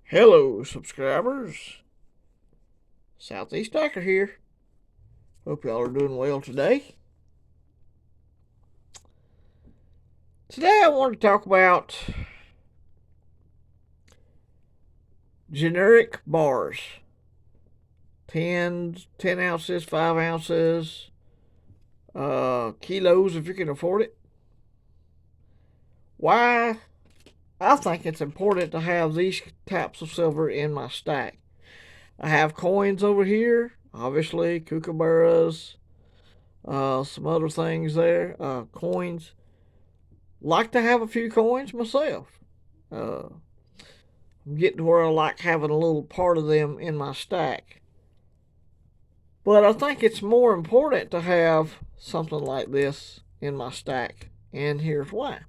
Hello, subscribers. Southeast Stacker here. Hope y'all are doing well today. Today I want to talk about generic bars. 10 ounces, 5 ounces, kilos if you can afford it. Why I think it's important to have these types of silver in my stack. I have coins over here, obviously, kookaburras, some other things there, coins. Like to have a few coins myself. Uh, I'm getting to where I like having a little part of them in my stack. But I think it's more important to have something like this in my stack, and here's why.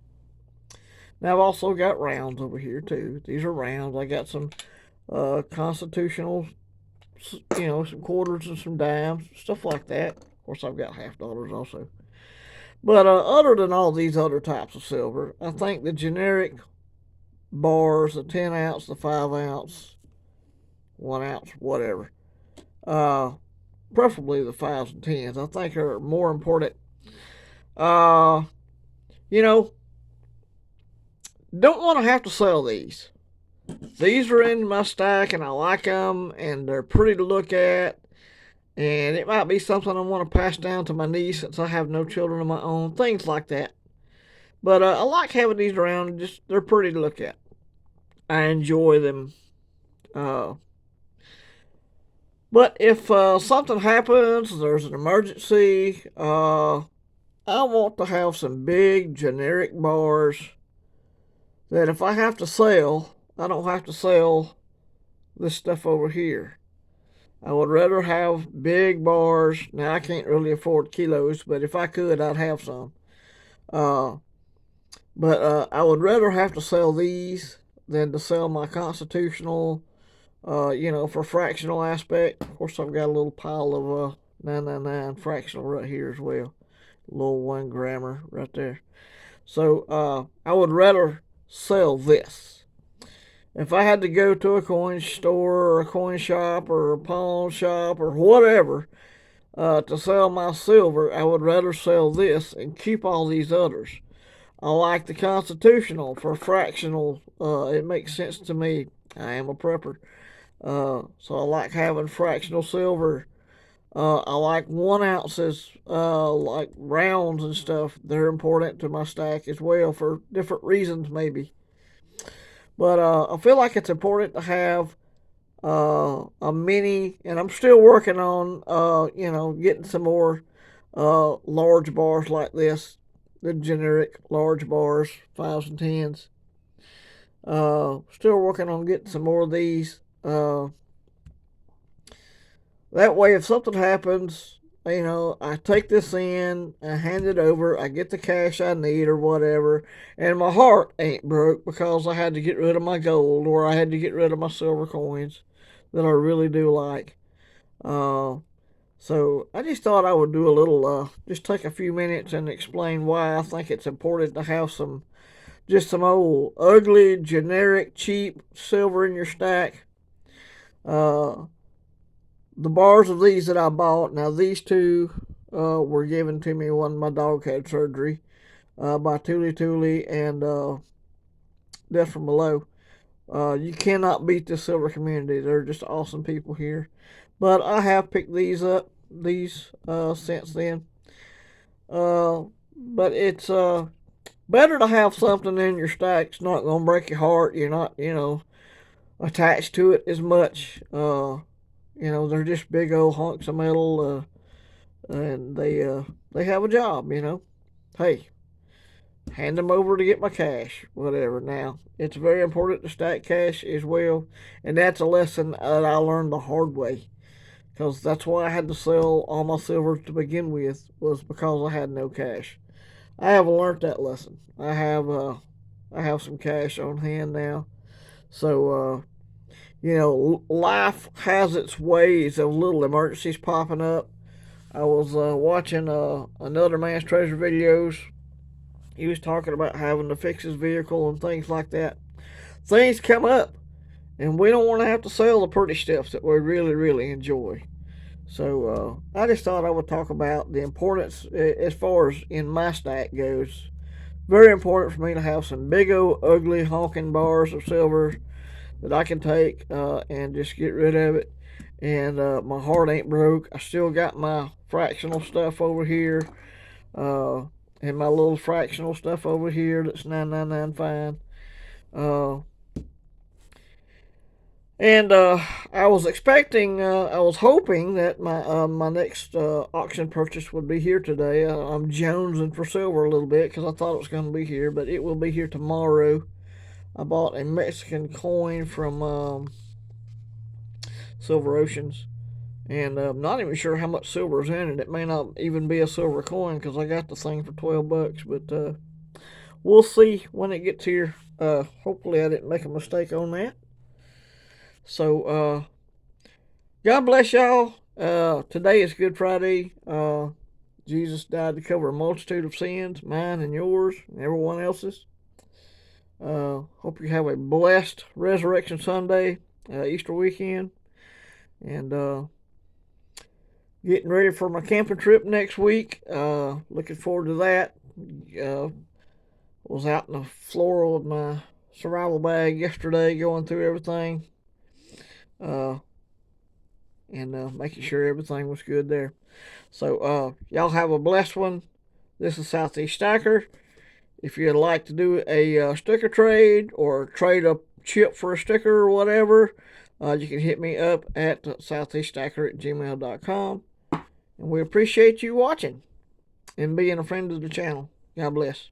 Now I've also got rounds over here too. These are rounds. I got some constitutional, some quarters and some dimes, stuff like that. Of course, I've got half dollars also. But other than all these other types of silver, I think the generic bars, the 10 ounce, the 5 ounce, 1 ounce, whatever, uh, preferably the 5s and 10s, I think are more important. Uh, you know, don't want to have to sell these. These are in my stack and I like them and they're pretty to look at. And it might be something I want to pass down to my niece since I have no children of my own, things like that. But I like having these around, just they're pretty to look at. I enjoy them. Uh, but if something happens, there's an emergency, I want to have some big generic bars that if I have to sell, I don't have to sell this stuff over here. I would rather have big bars. Now, I can't really afford kilos, but if I could, I'd have some. Uh, but I would rather have to sell these than to sell my constitutional, for fractional aspect. Of course, I've got a little pile of 999 fractional right here as well. A little 1 grammer right there. So I would rather sell this. If I had to go to a coin store or a coin shop or a pawn shop or whatever to sell my silver, I would rather sell this and keep all these others. I like the constitutional for fractional. It makes sense to me. I am a prepper. So I like having fractional silver. I like 1 ounces, like rounds and stuff. They're important to my stack as well for different reasons, maybe. But I feel like it's important to have a mini, and I'm still working on, getting some more large bars like this, the generic large bars, 5s and 10s. Still working on getting some more of these. That way, if something happens, I take this in, I hand it over, I get the cash I need or whatever, and my heart ain't broke because I had to get rid of my gold or I had to get rid of my silver coins that I really do like. Uh, so I just thought I would do a little, just take a few minutes and explain why I think it's important to have just some old ugly, generic, cheap silver in your stack. Uh, the bars of these that I bought, now these two were given to me when my dog had surgery by Tuli Tuli and Death from Below. You cannot beat the silver community. They're just awesome people here. But I have picked these up, since then. But it's better to have something in your stack. It's not going to break your heart. You're not, attached to it as much. They're just big old hunks of metal, and they have a job. Hey, hand them over to get my cash, whatever. Now, it's very important to stack cash as well, and that's a lesson that I learned the hard way, because that's why I had to sell all my silver to begin with, was because I had no cash. I have learned that lesson. I have some cash on hand now, so life has its ways of little emergencies popping up. I was watching another man's treasure videos. He was talking about having to fix his vehicle and things like that. Things come up, And we don't want to have to sell the pretty stuff that we really, really enjoy. So I just thought I would talk about the importance as far as in my stack goes. Very important for me to have some big old ugly honking bars of silver that I can take and just get rid of it. And my heart ain't broke. I still got my fractional stuff over here, uh, and my little fractional stuff over here that's 999 fine. Uh, and I was expecting, I was hoping that my next auction purchase would be here today. I'm jonesing for silver a little bit because I thought it was going to be here, but it will be here tomorrow. I bought a Mexican coin from Silver Oceans, and I'm not even sure how much silver is in it. It may not even be a silver coin because I got the thing for $12, but we'll see when it gets here. Hopefully, I didn't make a mistake on that. So, God bless y'all. Today is Good Friday. Jesus died to cover a multitude of sins, mine and yours, and everyone else's. Hope you have a blessed Resurrection Sunday, Easter weekend, and getting ready for my camping trip next week. Looking forward to that. Was out in the floor with my survival bag yesterday, going through everything, uh, and making sure everything was good there. So y'all have a blessed one. This is Southeast Stacker. If you'd like to do a sticker trade or trade a chip for a sticker or whatever, you can hit me up at southeaststacker@gmail.com. And we appreciate you watching and being a friend of the channel. God bless.